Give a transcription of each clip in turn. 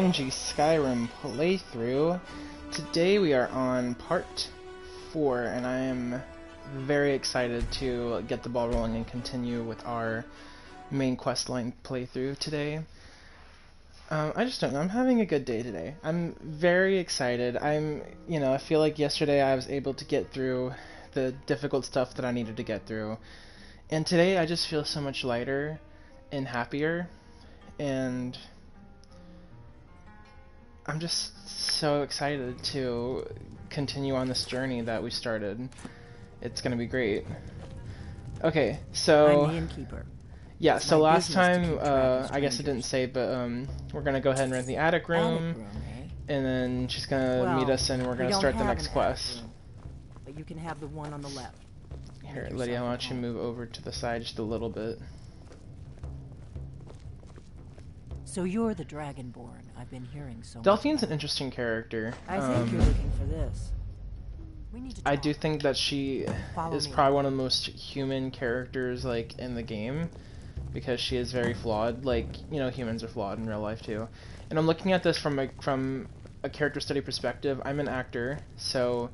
Cringy Skyrim playthrough. Today we are on part 4, and I am very excited to get the ball rolling and continue with our main questline playthrough today. I just don't know, I'm having a good day today. I'm very excited. I feel like yesterday I was able to get through the difficult stuff that I needed to get through. And today I just feel so much lighter and happier, and I'm just so excited to continue on this journey that we started. It's gonna be great. Okay, so I'm the innkeeper. yeah, It's so my last business to time, keep track of I guess I didn't say, but we're gonna go ahead and rent the attic room, and then she's gonna meet us, and we're gonna start the next quest. But you can have the one on the left. Here, Lydia, why don't you move over to the side just a little bit? So you're the Dragonborn. I've been hearing so much. Delphine's an interesting character. I think you're looking for this. We need to talk. I do think that she is probably one of the most human characters, like, in the game, because she is very flawed. Like, you know, humans are flawed in real life too. And I'm looking at this from a character study perspective. I'm an actor, so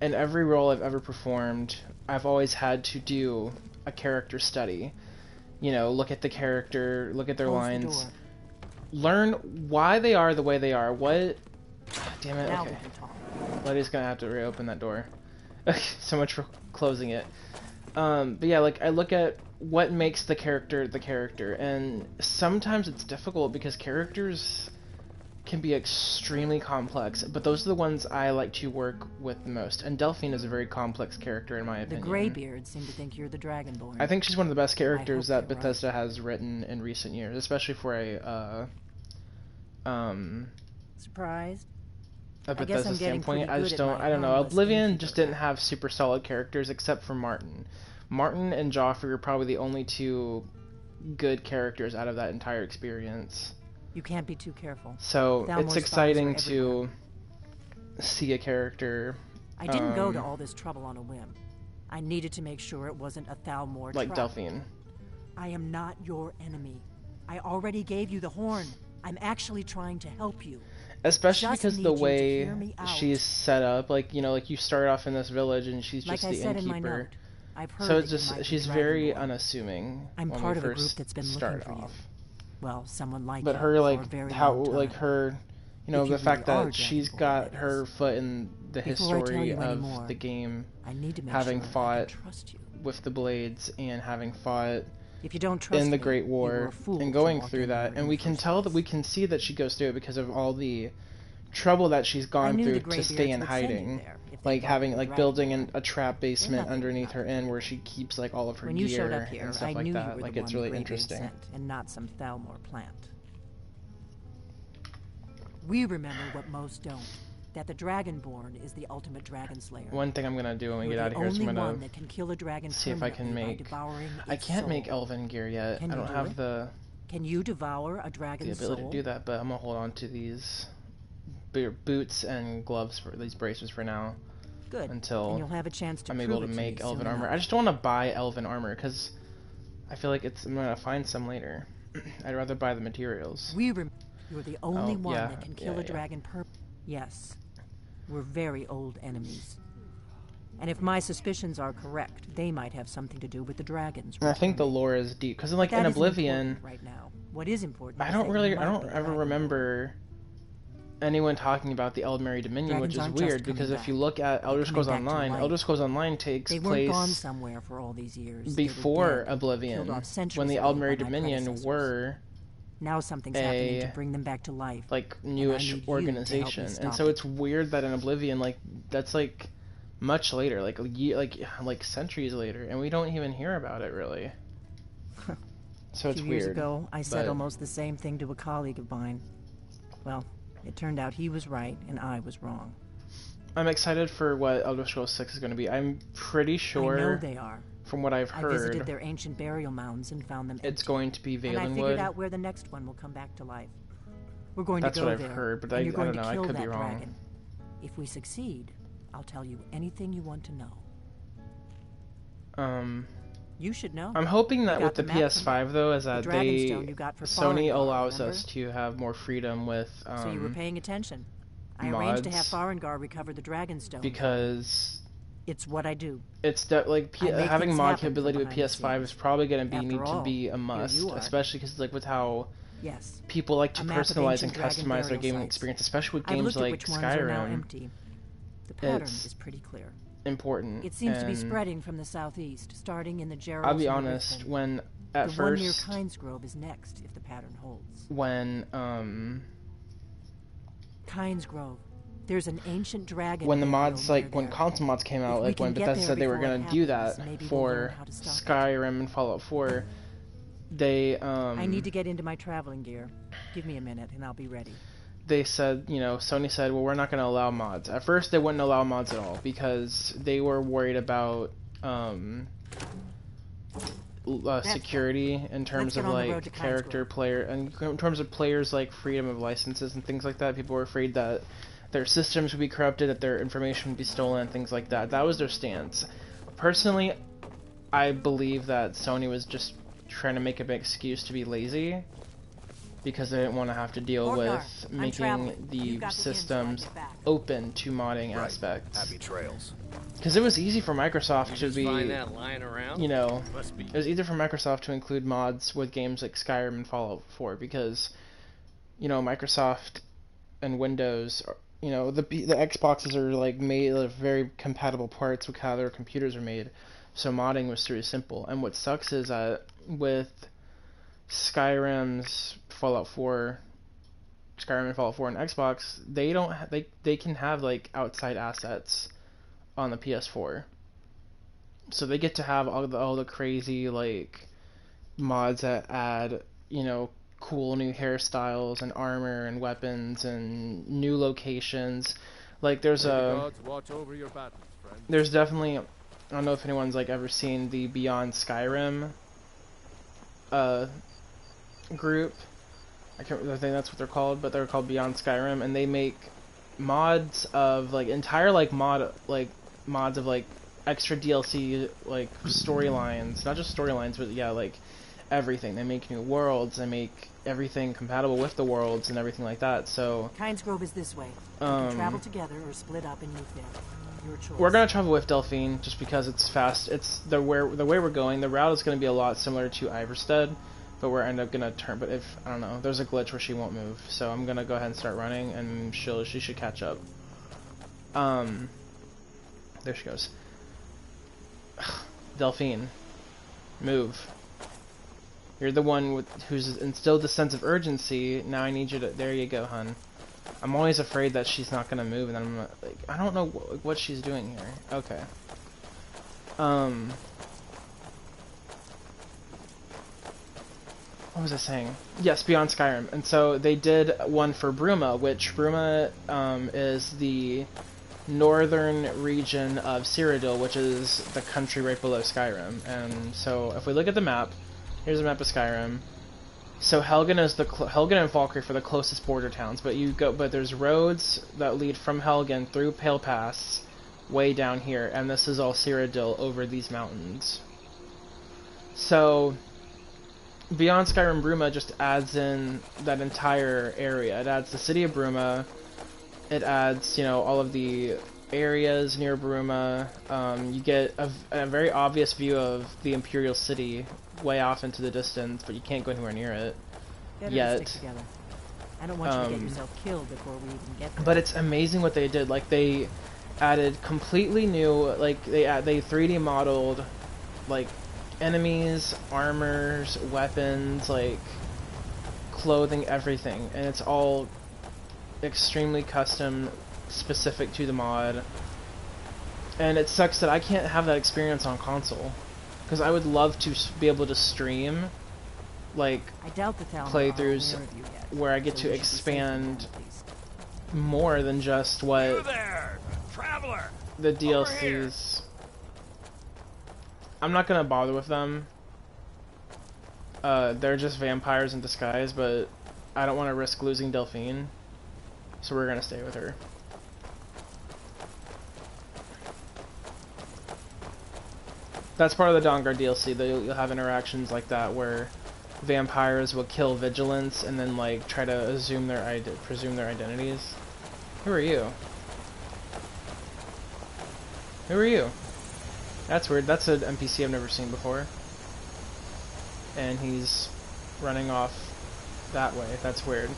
in every role I've ever performed, I've always had to do a character study. You know, look at the character, look at their lines, learn why they are the way they are. What? Damn it. Okay. Letty's gonna have to reopen that door. So much for closing it. But yeah, like, I look at what makes the character, and sometimes it's difficult because characters can be extremely complex, but those are the ones I like to work with the most. And Delphine is a very complex character in my opinion. The Greybeards seem to think you're the Dragonborn. I think she's one of the best characters that Bethesda has written in recent years, especially for a surprised? A Bethesda standpoint. I don't know. Oblivion just didn't have super solid characters except for Martin. Martin and Joffrey are probably the only two good characters out of that entire experience. You can't be too careful. So it's exciting to see a character. I didn't go to all this trouble on a whim. I needed to make sure it wasn't a Thalmor like trap. Delphine. I am not your enemy. I already gave you the horn. I'm actually trying to help you. Especially because the way she's set up, like, you know, like you start off in this village and she's just the innkeeper. So it's just, she's very unassuming. I'm part of a group that's been looking for you. Well, someone like you. But her, like, how, like, her, you know, the fact that she's got her foot in the history of the game, having fought with the Blades and having fought in the Great War and going through that, and we can tell that we can see that she goes through it because of all the trouble that she's gone through to stay in hiding, like having, like, building a trap basement underneath her inn where she keeps, like, all of her gear and stuff like that. Like, it's really interesting. And not some Thalmor plant. We remember what most don't. That the Dragonborn is the ultimate dragon slayer. One thing I'm gonna do when we get out of here is I'm gonna see if I can make. I can't make elven gear yet. I don't have the. Can you devour a dragon's soul? The ability to do that, but I'm gonna hold on to these boots and gloves for these bracers for now. Good. Until and you'll have a chance to I'm able to make elven armor. I just don't want to buy elven armor because I feel like I'm gonna find some later. I'd rather buy the materials. You're the only one that can kill a dragon Yes. We're very old enemies. And if my suspicions are correct, they might have something to do with the dragons. And I think the lore is deep, because like in Oblivion, right now, what is important? I don't ever remember anyone talking about the Eldmeri Dominion, which is weird, because if you look at Elder Scrolls Online, Elder Scrolls Online takes place gone somewhere for all these years. Before Oblivion, when the Eldmeri Dominion were now something's happening to bring them back to life. Like, newish organization. And so it's weird that in Oblivion, like, that's like much later, like centuries later, and we don't even hear about it really. So it's weird. 2 years ago, I said almost the same thing to a colleague of mine. Well, it turned out he was right and I was wrong. I'm excited for what Elder Scrolls 6 is going to be. I'm pretty sure. I know they are. From what I've heard, I visited their ancient burial mounds and found them empty. It's going to be Valenwood. And I figured out where the next one will come back to life. We're going to go there. That's what I've heard, but I don't know. I could be wrong. Dragon. If we succeed, I'll tell you anything you want to know. You should know. I'm hoping that with the PS5 though, is that Sony allows us to have more freedom with so you were paying attention. I mods, arranged to have Farengar recover the Dragonstone. Because it's what I do. It's like having mod capability with PS5 is probably going to be a must, especially because like with how people like to personalize and customize their gaming experience, especially with games like Skyrim. The pattern is pretty clear. Important. It seems to be spreading from the southeast, starting in the Gerald. I'll be honest, when at the first one near Kinesgrove is next if the pattern holds. When Kinesgrove. There's an ancient dragon. When the mods, like when console mods came out, like when Bethesda said they were gonna do that for Skyrim and Fallout 4, they I need to get into my traveling gear. Give me a minute and I'll be ready. They said, you know, Sony said, well, we're not going to allow mods. At first, they wouldn't allow mods at all because they were worried about security in terms of like character player, and in terms of players like freedom of licenses and things like that. People were afraid that their systems would be corrupted, that their information would be stolen, and things like that. That was their stance. Personally, I believe that Sony was just trying to make an excuse to be lazy, because they didn't want to have to deal with making the systems open to modding aspects. Happy trails. Because it was easy for Microsoft to be, you know, it was easy for Microsoft to include mods with games like Skyrim and Fallout 4, because, you know, Microsoft and Windows, you know, the Xboxes are like made of very compatible parts with how their computers are made, so modding was really simple. And what sucks is that with Skyrim's Fallout 4, Skyrim and Fallout 4 and Xbox, they can have like outside assets on the PS4, so they get to have all the crazy like mods that add, you know, cool new hairstyles and armor and weapons and new locations. Like there's definitely, I don't know if anyone's like ever seen the Beyond Skyrim group. I think that's what they're called, but they're called Beyond Skyrim, and they make mods of like entire like mods of like extra DLC, like storylines, not just storylines, but yeah, like everything. They make new worlds, they make everything compatible with the worlds and everything like that. So Kinesgrove is this way. You can travel together or split up and move there. Your choice. We're gonna travel with Delphine just because it's fast. It's the way we're going. The route is gonna be a lot similar to Iverstead, but we're end up gonna turn. But if I don't know, there's a glitch where she won't move, so I'm gonna go ahead and start running, and she should catch up. There she goes. Delphine, move. You're the one who's instilled the sense of urgency. Now I need you to. There you go, hun. I'm always afraid that she's not gonna move, and then I'm like, I don't know what she's doing here. Okay. What was I saying? Yes, Beyond Skyrim. And so they did one for Bruma, which Bruma is the northern region of Cyrodiil, which is the country right below Skyrim. And so if we look at the map, here's a map of Skyrim. So Helgen is Helgen and Valkyrie are the closest border towns, but there's roads that lead from Helgen through Pale Pass way down here, and this is all Cyrodiil over these mountains. So Beyond Skyrim Bruma just adds in that entire area. It adds the city of Bruma. It adds, you know, all of the areas near Bruma. You get a very obvious view of the Imperial City way off into the distance, but you can't go anywhere near it yet. Stick together. I don't want you to get yourself killed before we even get there. But it's amazing what they did. Like they added completely new, like they 3D modeled, like enemies, armors, weapons, like clothing, everything, and it's all extremely custom, specific to the mod. And it sucks that I can't have that experience on console, because I would love to be able to stream like playthroughs where I get to expand more than just what the DLCs. I'm not gonna bother with them. They're just vampires in disguise, but I don't want to risk losing Delphine, so we're gonna stay with her. That's part of the Dawnguard DLC. You'll have interactions like that where vampires will kill vigilants and then like try to presume their identities. Who are you? Who are you? That's weird. That's an NPC I've never seen before. And he's running off that way. That's weird.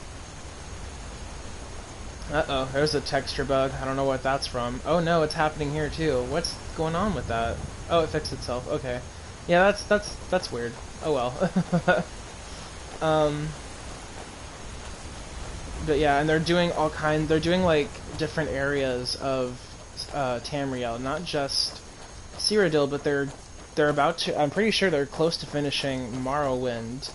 Uh-oh, there's a texture bug. I don't know what that's from. Oh no, it's happening here too. What's going on with that? Oh, it fixed itself. Okay. Yeah, that's weird. Oh well. But yeah, and they're doing like different areas of Tamriel, not just Cyrodiil, but they're about to, I'm pretty sure they're close to finishing Morrowind,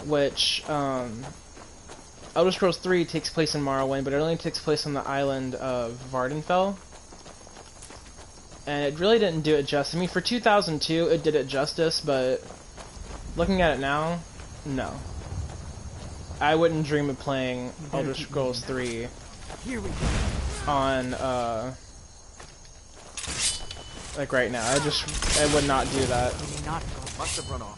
which Elder Scrolls 3 takes place in Morrowind, but it only takes place on the island of Vardenfell. And it really didn't do it justice. I mean, for 2002, it did it justice, but looking at it now, no. I wouldn't dream of playing Elder Scrolls 3 on, like right now. I would not do that. Must have run off.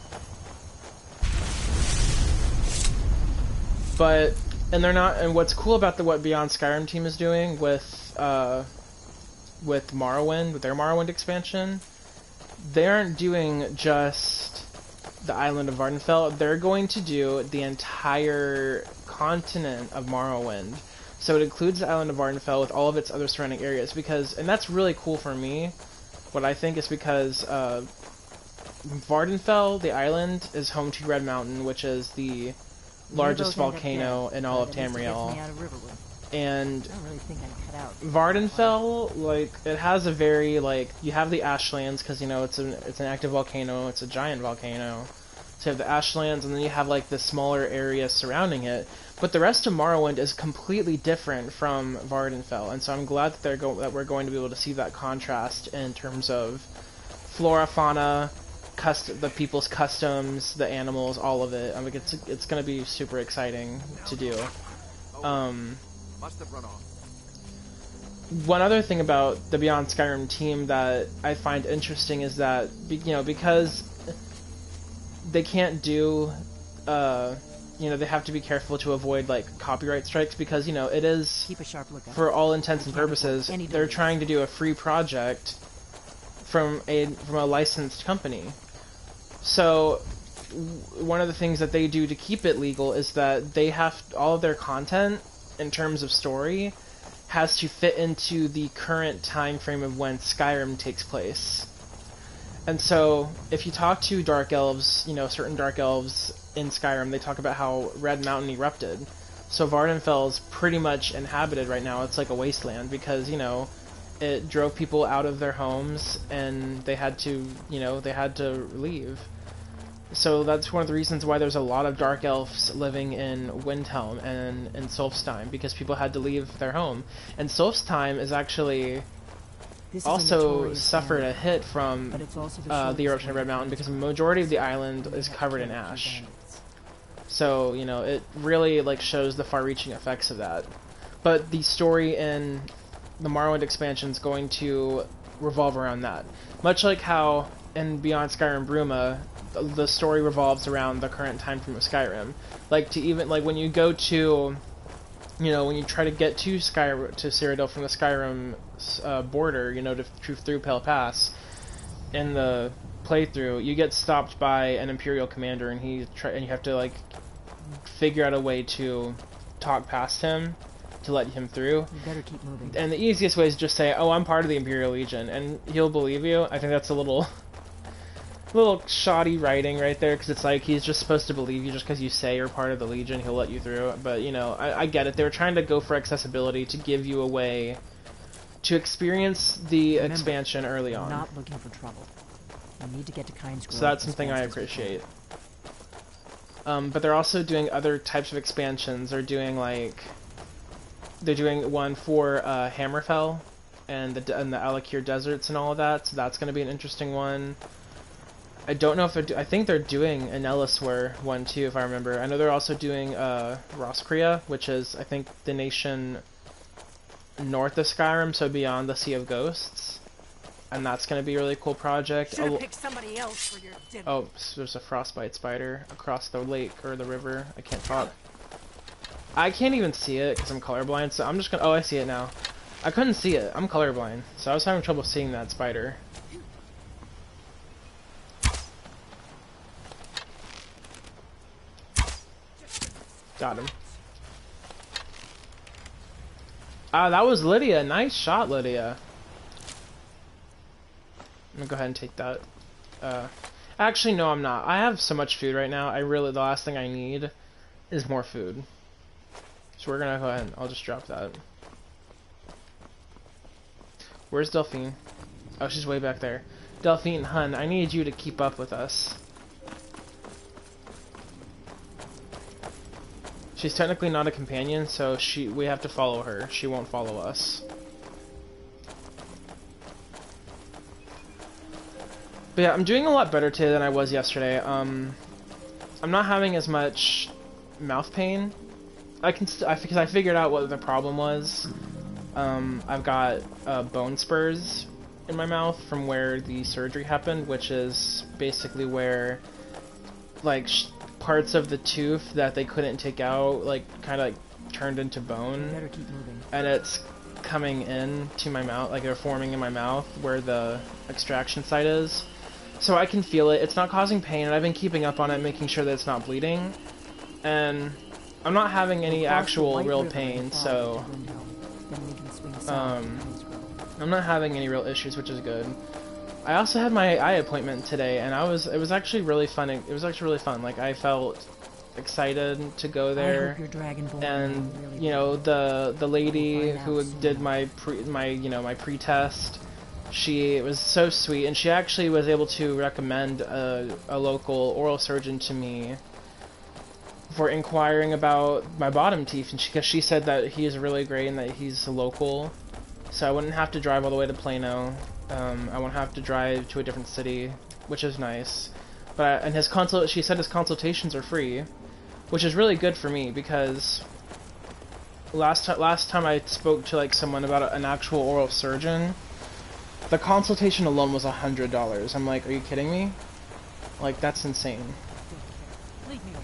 But, and they're not, and what's cool about what Beyond Skyrim team is doing with Morrowind, with their Morrowind expansion, they aren't doing just the island of Vardenfell. They're going to do the entire continent of Morrowind. So it includes the island of Vardenfell with all of its other surrounding areas, because, and that's really cool for me. What I think is because Vardenfell, the island, is home to Red Mountain, which is the largest volcano in all of Tamriel. And Vardenfell, like, it has a very, like, you have the Ashlands, because, you know, it's an active volcano, it's a giant volcano. So you have the Ashlands, and then you have, like, the smaller areas surrounding it. But the rest of Morrowind is completely different from Vardenfell, and so I'm glad that that we're going to be able to see that contrast in terms of flora, fauna, the people's customs, the animals, all of it. I mean, it's going to be super exciting to do. Must have run off. One other thing about the Beyond Skyrim team that I find interesting is that, you know, because they can't do, you know, they have to be careful to avoid, like, copyright strikes, because, you know, it is, keep a sharp lookout. For all intents and purposes, they're trying to do a free project from a licensed company. So one of the things that they do to keep it legal is that they have all of their content in terms of story has to fit into the current time frame of when Skyrim takes place. And so if you talk to dark elves, you know, certain dark elves in Skyrim, they talk about how Red Mountain erupted. So Vardenfell is pretty much inhabited right now. It's like a wasteland because, you know, it drove people out of their homes and they had to, you know, they had to leave. So that's one of the reasons why there's a lot of dark elves living in Windhelm and in Solstheim, because people had to leave their home. And Solstheim is actually also suffered a hit from the eruption of Red Mountain, because the majority of the island is covered in ash. So, you know, it really, like, shows the far-reaching effects of that. But the story in the Morrowind expansion is going to revolve around that. Much like how in Beyond Skyrim Bruma, the story revolves around the current time frame of Skyrim. Like, to even, like, when you go to, you know, when you try to get to Cyrodiil from the Skyrim border, you know, through Pale Pass, in the playthrough, you get stopped by an Imperial commander, and you have to, like, figure out a way to talk past him to let him through. You better keep moving. And the easiest way is just say, "Oh, I'm part of the Imperial Legion," and he'll believe you. I think that's a little shoddy writing right there, because it's like he's just supposed to believe you just because you say you're part of the Legion, he'll let you through. But, you know, I get it. They were trying to go for accessibility to give you a way to experience the expansion early on. Not looking for trouble. You need to get to Kynes Grove. So that's something I appreciate. But they're also doing other types of expansions. They're doing one for Hammerfell and the Alakir deserts and all of that. So that's going to be an interesting one. I don't know if I think they're doing an Ellisware one too, if I remember. I know they're also doing Roskria, which is, I think, the nation north of Skyrim, so beyond the Sea of Ghosts. and that's gonna be a really cool project. Should've picked somebody else for your dinner. Oh, so there's a frostbite spider across the lake or the river. I can't talk. I can't even see it because I'm colorblind, so I'm just gonna. Oh, I see it now. I couldn't see it. I'm colorblind, so I was having trouble seeing that spider. Got him. Ah, that was Lydia. Nice shot, Lydia. I'm gonna go ahead and take that. Actually, no, I'm not. I have so much food right now. The last thing I need is more food. So we're gonna go ahead and I'll just drop that. Where's Delphine? Oh, she's way back there. Delphine, hun, I need you to keep up with us. She's technically not a companion, so we have to follow her. She won't follow us. But yeah, I'm doing a lot better today than I was yesterday. I'm not having as much mouth pain. Because I figured out what the problem was. I've got bone spurs in my mouth from where the surgery happened, which is basically where, like, parts of the tooth that they couldn't take out, like, kind of like turned into bone. You better keep moving. And it's coming in to my mouth, like they're forming in my mouth where the extraction site is. So I can feel it. It's not causing pain, and I've been keeping up on it, making sure that it's not bleeding. And I'm not having any actual real pain, so I'm not having any real issues, which is good. I also had my eye appointment today, and it was actually really fun. It was actually really fun. Like, I felt excited to go there, and you know, the lady who did my pre-test, she was so sweet, and she actually was able to recommend a local oral surgeon to me for inquiring about my bottom teeth, and because she said that he is really great and that he's local, so I wouldn't have to drive all the way to Plano. I won't have to drive to a different city, which is nice. But she said his consultations are free, which is really good for me, because last time I spoke to like someone about an actual oral surgeon, the consultation alone was $100. I'm like, are you kidding me? Like, that's insane. Leave me alone.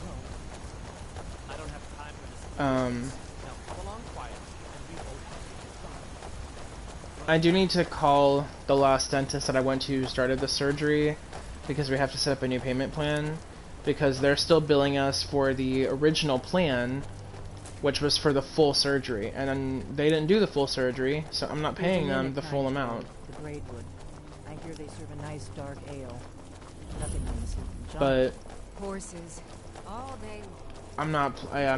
I don't have time for this. Now come along quiet and we both. I do need to call the last dentist that I went to who started the surgery, because we have to set up a new payment plan, because they're still billing us for the original plan, which was for the full surgery, and then they didn't do the full surgery, so I'm not paying them the full amount. The Braidwood. I hear they serve a nice dark ale. Nothing on the sleeping giant. But Horses all day long. I'm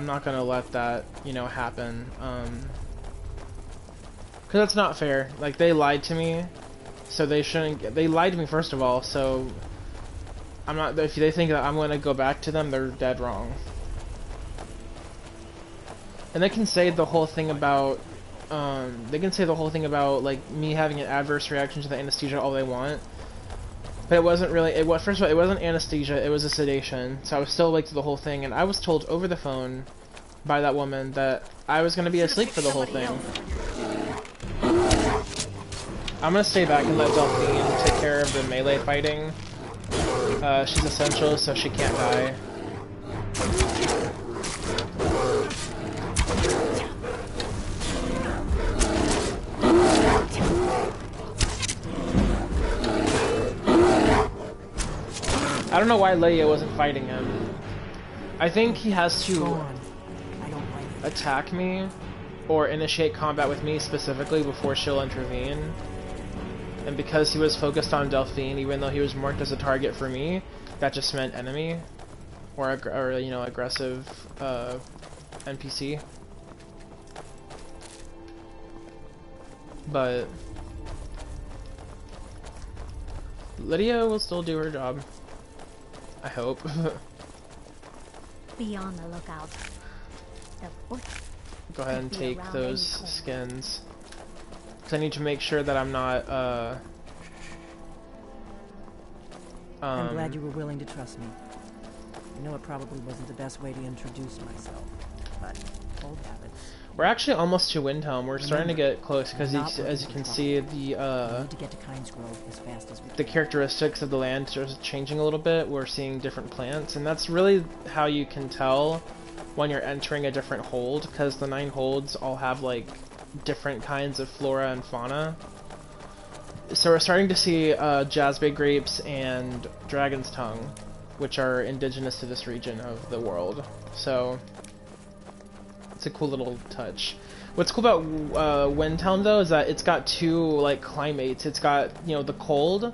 not gonna let that, you know, happen. Cause that's not fair. Like, they lied to me, so they shouldn't. They lied to me first of all, so I'm not. If they think that I'm gonna go back to them, they're dead wrong. And they can say the whole thing about, like me having an adverse reaction to the anesthesia all they want, but it wasn't really. First of all, it wasn't anesthesia. It was a sedation. So I was still awake to the whole thing, and I was told over the phone by that woman that I was gonna be asleep for the whole thing. I'm gonna stay back and let Delphine take care of the melee fighting. She's essential, so she can't die. I don't know why Lydia wasn't fighting him. I think he has to attack me or initiate combat with me specifically before she'll intervene. And because he was focused on Delphine, even though he was marked as a target for me, that just meant enemy or you know, aggressive NPC. But Lydia will still do her job, I hope. Be on the lookout. Go ahead and take those skins. Cause I need to make sure that I'm not, I'm glad you were willing to trust me. I know it probably wasn't the best way to introduce myself, but old habits. We're actually almost to Windhelm. We're starting to get close because, as you can see, the characteristics of the land are changing a little bit. We're seeing different plants, and that's really how you can tell when you're entering a different hold, because the 9 holds all have like different kinds of flora and fauna. So we're starting to see Jazbay grapes and dragon's tongue, which are indigenous to this region of the world. So it's a cool little touch. What's cool about Windhelm though is that it's got 2 like climates. It's got, you know, the cold,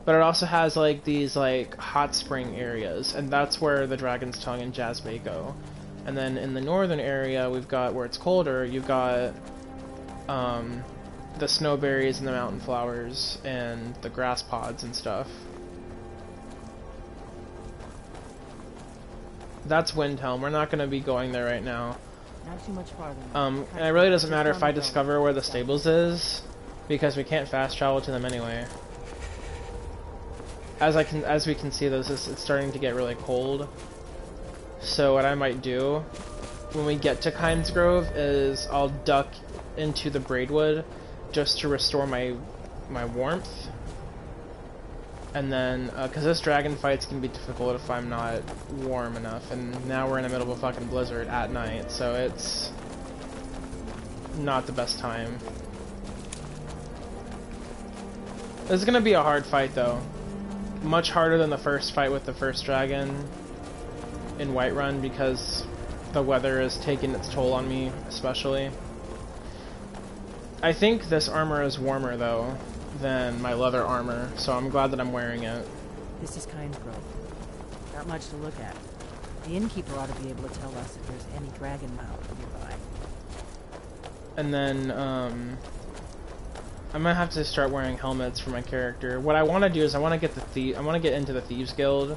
but it also has like these like hot spring areas, and that's where the dragon's tongue and Jazbay go. And then in the northern area, we've got where it's colder. You've got the snowberries and the mountain flowers and the grass pods and stuff. That's Windhelm. We're not going to be going there right now. Not too much farther. And it really doesn't matter if I discover where the stables is, because we can't fast travel to them anyway. As we can see, it's starting to get really cold. So what I might do when we get to Kynes Grove is I'll duck into the Braidwood just to restore my warmth. And then, because this dragon fight's gonna be difficult if I'm not warm enough, and now we're in the middle of a fucking blizzard at night, so it's not the best time. This is gonna be a hard fight though. Much harder than the first fight with the first dragon in Whiterun, because the weather is taking its toll on me, especially. I think this armor is warmer though than my leather armor, so I'm glad that I'm wearing it. This is Kynes Grove. Not much to look at. The innkeeper ought to be able to tell us if there's any dragon mouth nearby. And then, I'm gonna have to start wearing helmets for my character. What I want to do is I want to get into the Thieves Guild,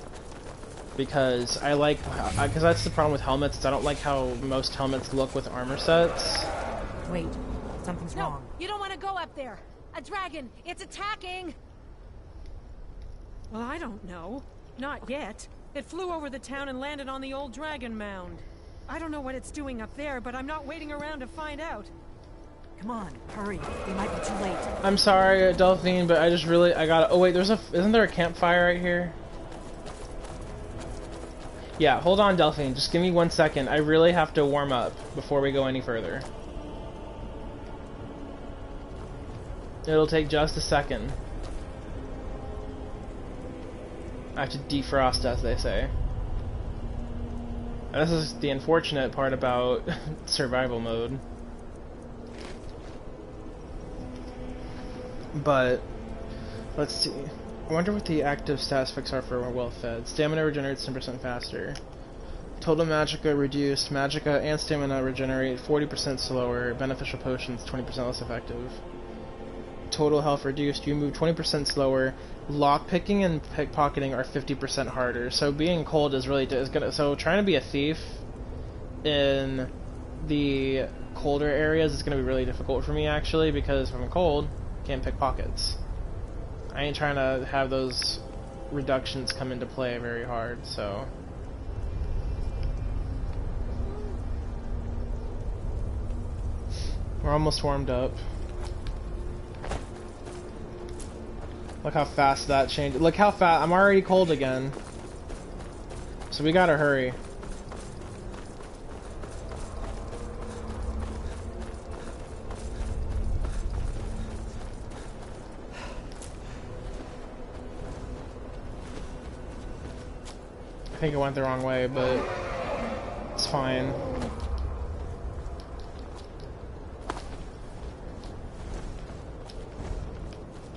because because that's the problem with helmets. Is I don't like how most helmets look with armor sets. Wait, something's wrong. You don't want to go up there. A dragon! It's attacking! Well, I don't know. Not yet. It flew over the town and landed on the old dragon mound. I don't know what it's doing up there, but I'm not waiting around to find out. Come on, hurry. We might be too late. I'm sorry, Delphine, but I gotta... Oh wait, isn't there a campfire right here? Yeah, hold on, Delphine. Just give me 1 second. I really have to warm up before we go any further. It'll take just a second. I have to defrost, as they say. And this is the unfortunate part about survival mode. But, let's see. I wonder what the active stats fix are for well fed. Stamina regenerates 10% faster. Total magicka reduced. Magicka and stamina regenerate 40% slower. Beneficial potions 20% less effective. Total health reduced. You move 20% slower. Lockpicking and pickpocketing are 50% harder. So being cold is gonna. So trying to be a thief in the colder areas is gonna be really difficult for me, actually, because if I'm cold, I can't pick pockets. I ain't trying to have those reductions come into play very hard. So. We're almost warmed up. Look how fast that changed. Look how fast. I'm already cold again. So we gotta hurry. I think it went the wrong way, but it's fine.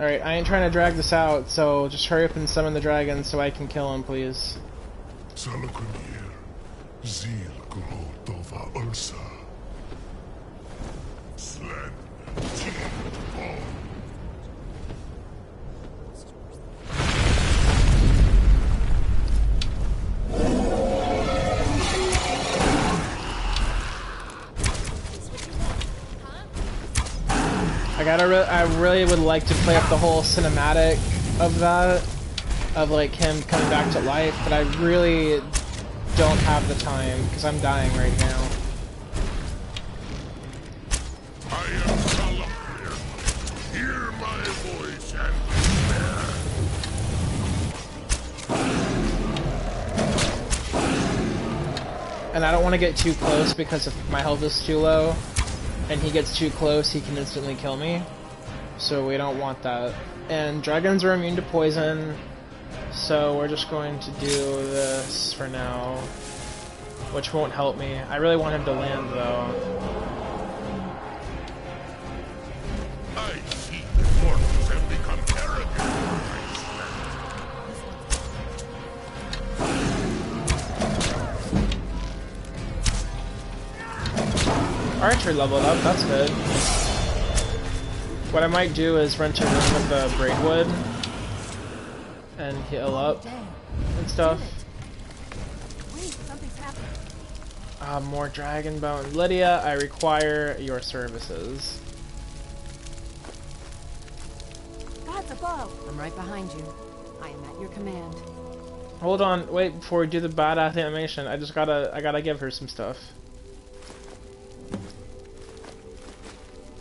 Alright, I ain't trying to drag this out, so just hurry up and summon the dragon so I can kill him, please. I really would like to play up the whole cinematic of that, of like him coming back to life, but I really don't have the time because I'm dying right now. And I don't want to get too close because if my health is too low and he gets too close, he can instantly kill me. So we don't want that. And dragons are immune to poison, so we're just going to do this for now, which won't help me. I really want him to land though. Mortals have become arrogant. Archer leveled up, that's good. What I might do is rent a room with the braidwood and heal up and stuff. More dragon bone. Lydia, I require your services. God's above. I'm right behind you. I am at your command. Hold on, wait, before we do the badass animation, I gotta give her some stuff.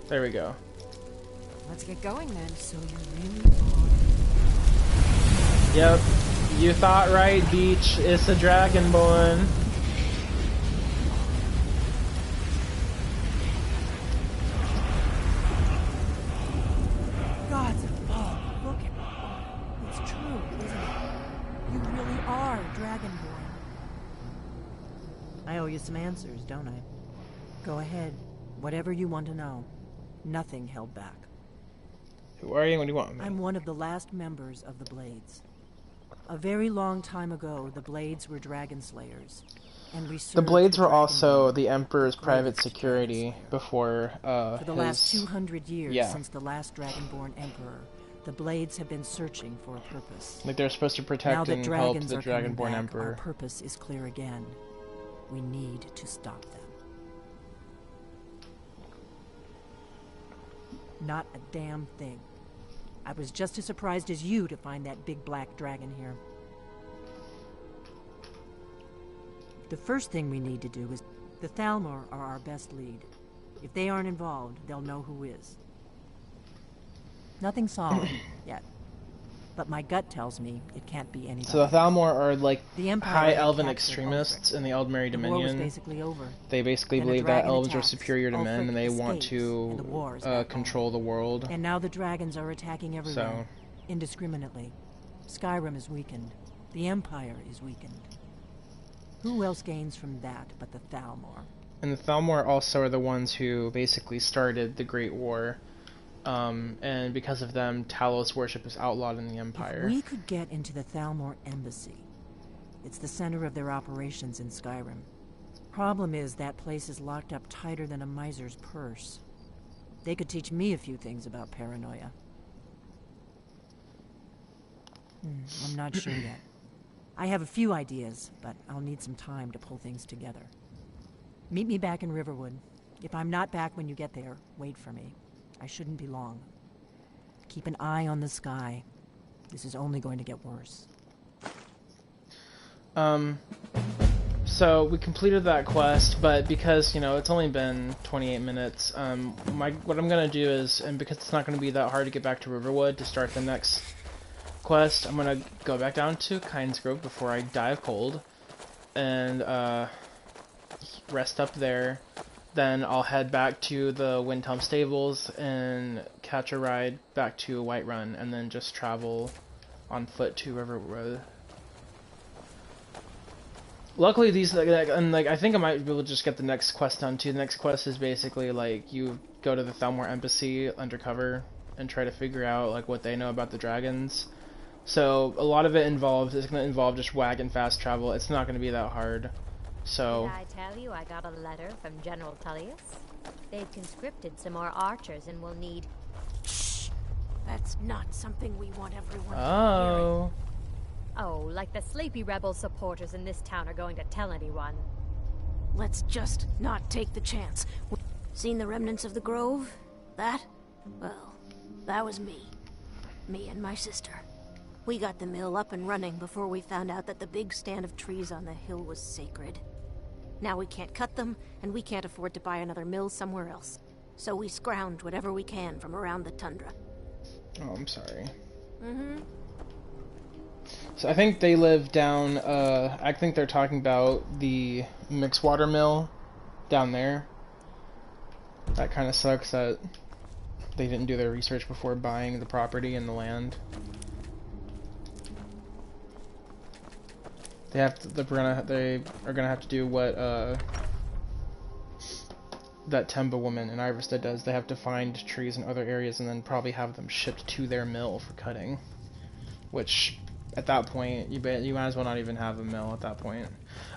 There we go. Let's get going then. So you really are. Yep. You thought right, Beach. It's a dragonborn. God's above. Look at it. It's true, isn't it? You really are dragonborn. I owe you some answers, don't I? Go ahead. Whatever you want to know. Nothing held back. Who are you? What do you want? I'm one of the last members of the Blades. A very long time ago, the Blades were dragon slayers, and we served the Blades were Dragonborn. also the Emperor's private security before For the last 200 years since the last Dragonborn Emperor, the Blades have been searching for a purpose. Like they're supposed to protect and help the Dragonborn back, Emperor. Our purpose is clear again. We need to stop them. Not a damn thing. I was just as surprised as you to find that big black dragon here. The first thing we need to do is... The Thalmor are our best lead. If they aren't involved, they'll know who is. Nothing solid yet. But my gut tells me it can't be anybody. So the Thalmor are like high elven captured extremists in the Eldmeri The war was Dominion. basically over. They basically Then a believe that dragon elves are attacks. superior to men and they Ulfric want escapes, and the war is to back control the world. And now the dragons are attacking everywhere, So indiscriminately. Skyrim is weakened. The Empire is weakened. Who else gains from that but the Thalmor? And the Thalmor also are the ones who basically started the Great War. And because of them, Talos worship is outlawed in the Empire. If we could get into the Thalmor embassy. It's the center of their operations in Skyrim. Problem is, that place is locked up tighter than a miser's purse. They could teach me a few things about paranoia. I'm not sure yet. I have a few ideas, but I'll need some time to pull things together. Meet me back in Riverwood. If I'm not back when you get there, wait for me. I shouldn't be long. Keep an eye on the sky. This is only going to get worse. So we completed that quest, but because, you know, it's only been 28 minutes, what I'm gonna do is, and because it's not gonna be that hard to get back to Riverwood to start the next quest, I'm gonna go back down to Kynes Grove before I die of cold, and, rest up there. Then I'll head back to the Windhelm Stables and catch a ride back to Whiterun, and then just travel on foot to Riverwood. Luckily, these I think I might be able to just get the next quest done too. The next quest is basically like you go to the Thalmor Embassy undercover and try to figure out like what they know about the dragons. So a lot of it is going to involve just wagon fast travel. It's not going to be that hard. So. Did I tell you I got a letter from General Tullius? They've conscripted some more archers and will need... Shh! That's not something we want everyone Oh. Oh, like the sleepy rebel supporters in this town are going to tell anyone. Let's just not take the chance. Seen the remnants of the grove? That? Well, that was me. Me and my sister. We got the mill up and running before we found out that the big stand of trees on the hill was sacred. Now we can't cut them, and we can't afford to buy another mill somewhere else. So we scrounged whatever we can from around the tundra. Oh, I'm sorry. So I think they live down, I think they're talking about the mixed water mill down there. That kind of sucks that they didn't do their research before buying the property and the land. They are gonna have to do what that Temba woman in Iverstead does. They have to find trees in other areas and then probably have them shipped to their mill for cutting. Which, at that point, you might as well not even have a mill at that point.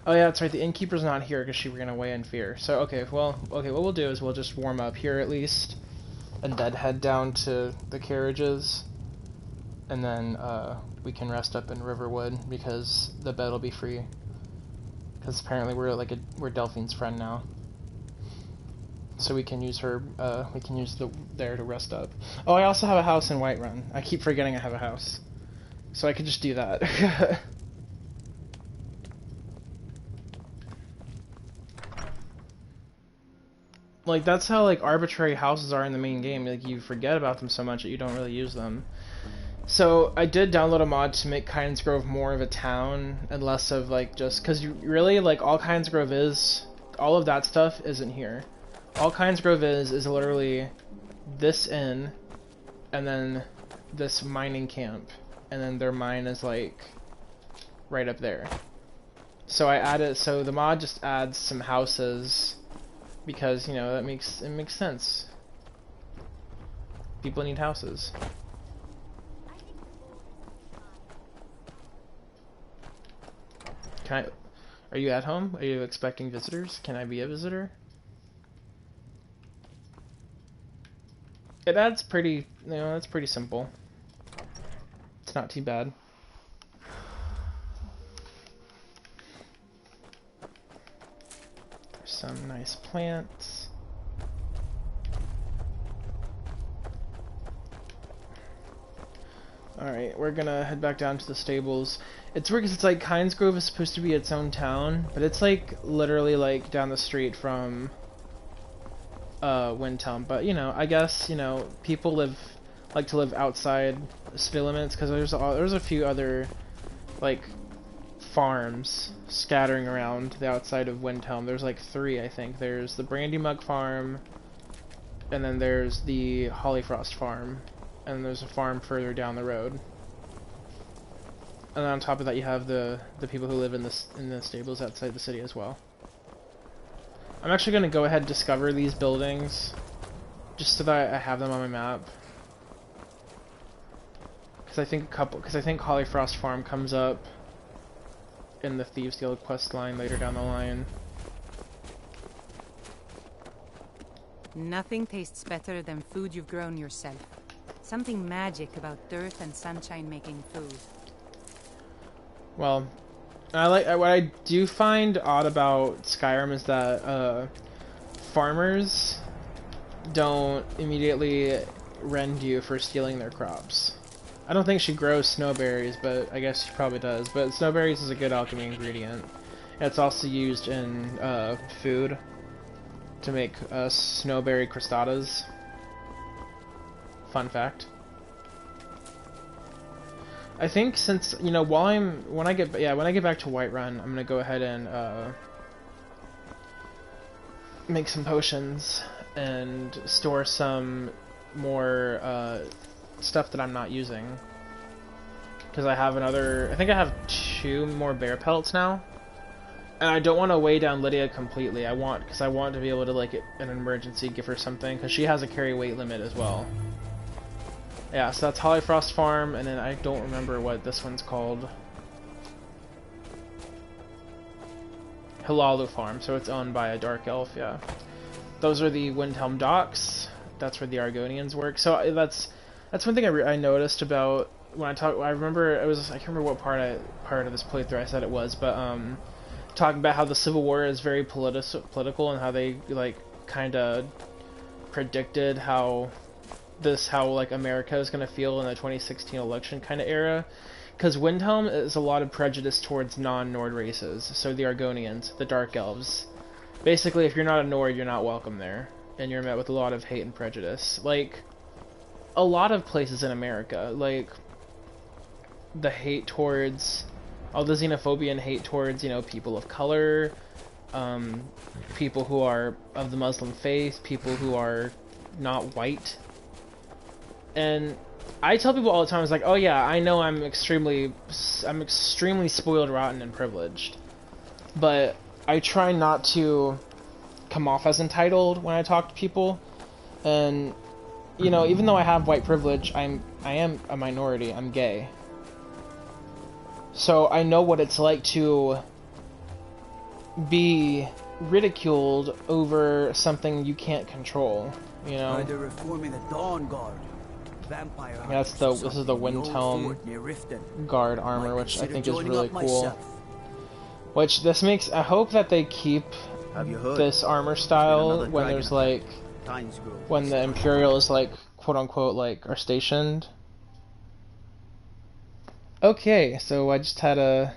Oh yeah, that's right. The innkeeper's not here because she ran away in fear. So okay, what we'll do is we'll just warm up here at least, and then head down to the carriages, and then we can rest up in Riverwood because the bed will be free. Because apparently we're Delphine's friend now. So we can use her. We can use there to rest up. Oh, I also have a house in Whiterun. I keep forgetting I have a house, so I could just do that. Like, that's how, like, arbitrary houses are in the main game. Like, you forget about them so much that you don't really use them. So, I did download a mod to make Kynes Grove more of a town, and less of, like, just... Because you really, like, all Kynes Grove is... All of that stuff isn't here. All Kynes Grove is literally this inn, and then this mining camp. And then their mine is, like, right up there. So I added... So the mod just adds some houses... Because, you know, it makes sense. People need houses. Are you at home? Are you expecting visitors? Can I be a visitor? That's pretty, you know, that's pretty simple. It's not too bad. Some nice plants. Alright, we're gonna head back down to the stables. It's weird because it's like Kynes Grove is supposed to be its own town, but it's like literally like down the street from Windhelm. But you know, I guess, you know, people like to live outside city limits because there's a few other like farms scattering around the outside of Windhelm. There's like 3, I think. There's the Brandy Mug farm, and then there's the Hollyfrost farm, and there's a farm further down the road. And then on top of that, you have the people who live in the stables outside the city as well. I'm actually going to go ahead and discover these buildings, just so that I have them on my map. Because I think Hollyfrost farm comes up in the Thieves Guild quest line later down the line. Nothing tastes better than food you've grown yourself. Something magic about dirt and sunshine making food. Well, what I do find odd about Skyrim is that farmers don't immediately rend you for stealing their crops. I don't think she grows snowberries, but I guess she probably does. But snowberries is a good alchemy ingredient. It's also used in food to make snowberry crostadas. Fun fact. I think since, you know, when I get back to Whiterun, I'm gonna go ahead and make some potions and store some more stuff that I'm not using, because I think I have 2 more bear pelts now, and I don't want to weigh down Lydia completely. Because I want to be able to, like, in an emergency, give her something, because she has a carry weight limit as well. Yeah, so that's Hollyfrost farm, and then I don't remember what this one's called. Hilalu farm, so it's owned by a dark elf. Yeah, those are the Windhelm docks. That's where the Argonians work. So that's one thing I noticed about when I talk. I can't remember what part of this playthrough I said it was, but talking about how the Civil War is very political, and how they like kind of predicted how like America is going to feel in the 2016 election kind of era, because Windhelm is a lot of prejudice towards non-Nord races, so the Argonians, the Dark Elves. Basically, if you're not a Nord, you're not welcome there, and you're met with a lot of hate and prejudice. Like a lot of places in America, like the hate towards, all the xenophobia and hate towards, you know, people of color, people who are of the Muslim faith, people who are not white. And I tell people all the time, it's like, oh yeah, I know I'm extremely spoiled, rotten, and privileged, but I try not to come off as entitled when I talk to people. And you know, even though I have white privilege, I am a minority. I'm gay, so I know what it's like to be ridiculed over something you can't control. You know. By the reforming the Dawn Guard. Vampire This is the Windhelm Guard armor, which I think is really cool. Which this makes, I hope that they keep this armor style when there's like, when the Imperials like, quote unquote, like, are stationed. Okay, so I just had a